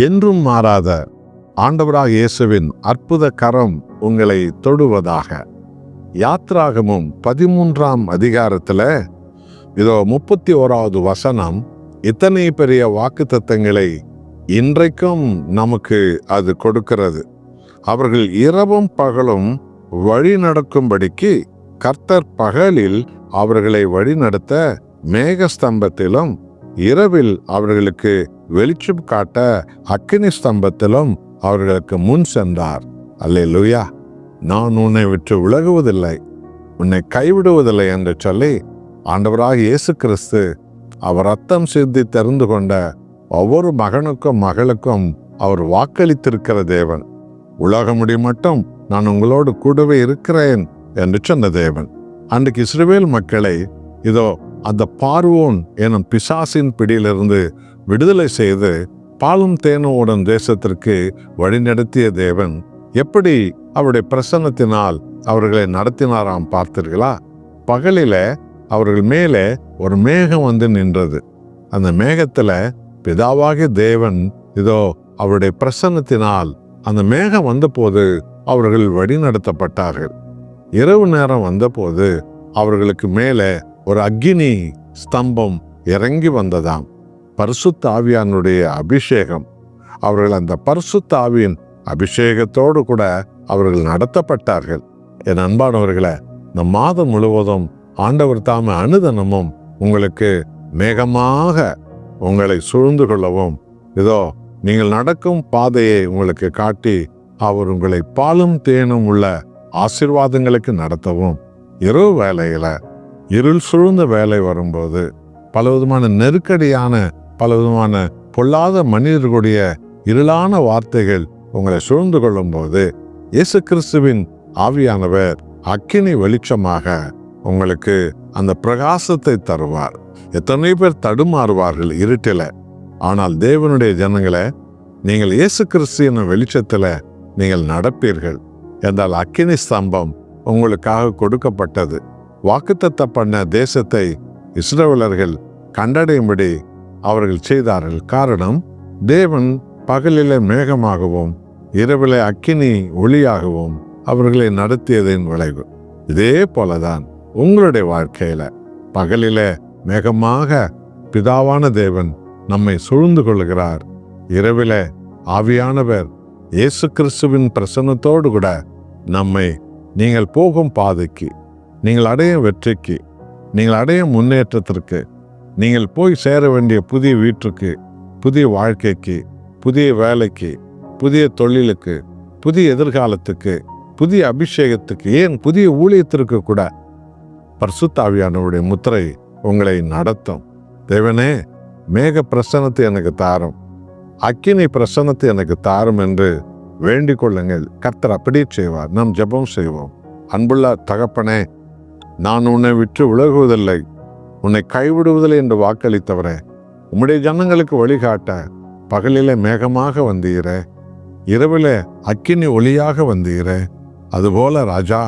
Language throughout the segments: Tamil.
என்றும் மாறாத ஆண்டவராக இயேசுவின் அற்புத கரம் உங்களை தொடுவதாக. யாத்ராகமும் 13ஆம் அதிகாரத்துல இதோ 31வது வசனம் இத்தனை பெரிய வாக்குத்தத்தங்களை இன்றைக்கும் நமக்கு அது கொடுக்கிறது. அவர்கள் இரவும் பகலும் வழி நடக்கும்படிக்கு கர்த்தர் பகலில் அவர்களை வழிநடத்த மேகஸ்தம்பத்திலும் இரவில் அவர்களுக்கு வெளிச்சம் காட்ட அக்கினி ஸ்தம்பத்திலும் அவர்களுக்கு முன் சென்றார். அல்லேலூயா. நான் உன்னை விட்டு விலகுவதில்லை, உன்னை கைவிடுவதில்லை என்று சொல்லி ஆண்டவராக இயேசு கிறிஸ்து அவர் ரத்தம் சிந்தி தெரிந்து கொண்ட ஒவ்வொரு மகனுக்கும் மகளுக்கும் அவர் வாக்களித்திருக்கிற தேவன். உலகம் முடியும் மட்டும் நான் உங்களோடு கூடவே இருக்கிறேன் என்று சொன்ன தேவன். அன்றைக்கு இஸ்ரவேல் மக்களை இதோ அந்த பார்வோன் எனும் பிசாசின் பிடியிலிருந்து விடுதலை செய்து பாலும் தேனும் தேசத்திற்கு வழிநடத்திய தேவன் எப்படி அவருடைய பிரசன்னத்தினால் அவர்களை நடத்தினாராம் பார்த்தீர்களா? பகலில அவர்கள் மேலே ஒரு மேகம் வந்து நின்றது. அந்த மேகத்துல பிதாவாகிய தேவன் இதோ அவருடைய பிரசன்னத்தினால் அந்த மேகம் வந்தபோது அவர்கள் வழி நடத்தப்பட்டார்கள். இரவு நேரம் வந்தபோது அவர்களுக்கு மேலே ஒரு அக்கினி ஸ்தம்பம் இறங்கி வந்ததாம். பரிசுத்த ஆவியானுடைய அபிஷேகம். அவர்கள் அந்த பரிசுத்த ஆவியின் அபிஷேகத்தோடு கூட அவர்கள் நடத்தப்பட்டார்கள். என் அன்பானவர்களே, இந்த மாதம் முழுவதும் ஆண்டவர் தாமே அனுதினமும் உங்களுக்கு மேகமாக உங்களை சூழ்ந்து கொள்ளவும் இதோ நீங்கள் நடக்கும் பாதையை உங்களுக்கு காட்டி அவர் உங்களை பாலும் தேனும் உள்ள ஆசீர்வாதங்களுக்கு நடத்தவும், இரவு வேலையில இருள் சூழ்ந்த வேலை வரும்போது பலவிதமான நெருக்கடியான பலவிதமான பொல்லாத மனிதர்களுடைய இருளான வார்த்தைகள் உங்களை சூழ்ந்து கொள்ளும் போது இயேசு கிறிஸ்துவின் ஆவியானவர் அக்கினி வெளிச்சமாக உங்களுக்கு அந்த பிரகாசத்தை தருவார். எத்தனை பேர் தடுமாறுவார்கள் இருட்டில. ஆனால் தேவனுடைய ஜனங்களை, நீங்கள் இயேசு கிறிஸ்துவின் வெளிச்சத்துல நீங்கள் நடப்பீர்கள் என்றால் அக்கினி ஸ்தம்பம் உங்களுக்காக கொடுக்கப்பட்டது. வாக்குத்தத்தம் பண்ண தேசத்தை இஸ்ரவேலர்கள் கண்டடையும்படி அவர்கள் செய்தார்கள். காரணம், தேவன் பகலிலே மேகமாகவும் இரவிலே அக்கினி ஒளியாகவும் அவர்களை நடத்தியதின் விளைவு. இதே போலதான் உங்களுடைய வாழ்க்கையில பகலிலே மேகமாக பிதாவான தேவன் நம்மை சூழ்ந்து கொள்கிறார். இரவிலே ஆவியானவர் இயேசு கிறிஸ்துவின் பிரசன்னத்தோடு கூட நம்மை நீங்கள் போகும் பாதைக்கு, நீங்கள் அடையும் வெற்றிக்கு, நீங்கள் அடையும் முன்னேற்றத்திற்கு, நீங்கள் போய் சேர வேண்டிய புதிய வீட்டுக்கு, புதிய வாழ்க்கைக்கு, புதிய வேலைக்கு, புதிய தொழிலுக்கு, புதிய எதிர்காலத்துக்கு, புதிய அபிஷேகத்துக்கு, ஏன் புதிய ஊழியத்திற்கு கூட பரிசுத்த ஆவியானவருடைய முத்திரை உங்களை நடத்தும். தேவனே, மேக பிரசன்னத்தை எனக்கு தாரும், அக்கினி பிரசன்னத்தை எனக்கு தாரும் என்று வேண்டிக் கொள்ளுங்கள். கர்த்தர் அப்படியே செய்வார். நாம் ஜெபம் செய்வோம். அன்புள்ள தகப்பனே, நான் உன்னை விட்டு விலகுவதில்லை, உன்னை கைவிடுவதில்லை என்று வாக்களித்தவரே, உம்முடைய ஜனங்களுக்கு வழிகாட்ட பகலிலே மேகமாக வந்தீரே, இரவிலே அக்கினி ஒளியாக வந்தீரே. அதுபோல ராஜா,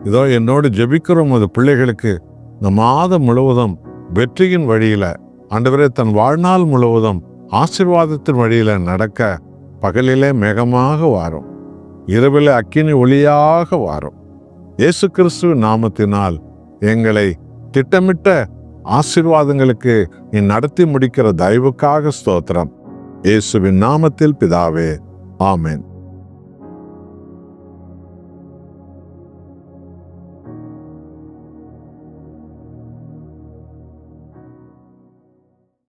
இதோ என்னோடு ஜெபிக்கிற உமது பிள்ளைகளுக்கு இந்த மாதம் முழுவதும் வெற்றியின் வழியில, ஆண்டவரே தன் வாழ்நாள் முழுவதும் ஆசீர்வாதத்தின் வழியில நடக்க பகலிலே மேகமாக வாரும், இரவிலே அக்கினி ஒளியாக வாரும். இயேசு கிறிஸ்து நாமத்தினால் எங்களை திட்டமிட்ட ஆசீர்வாதங்களுக்கு நீ நடத்தி முடிக்கிற தயவுக்காக ஸ்தோத்திரம். இயேசுவின் நாமத்தில் பிதாவே, ஆமென்.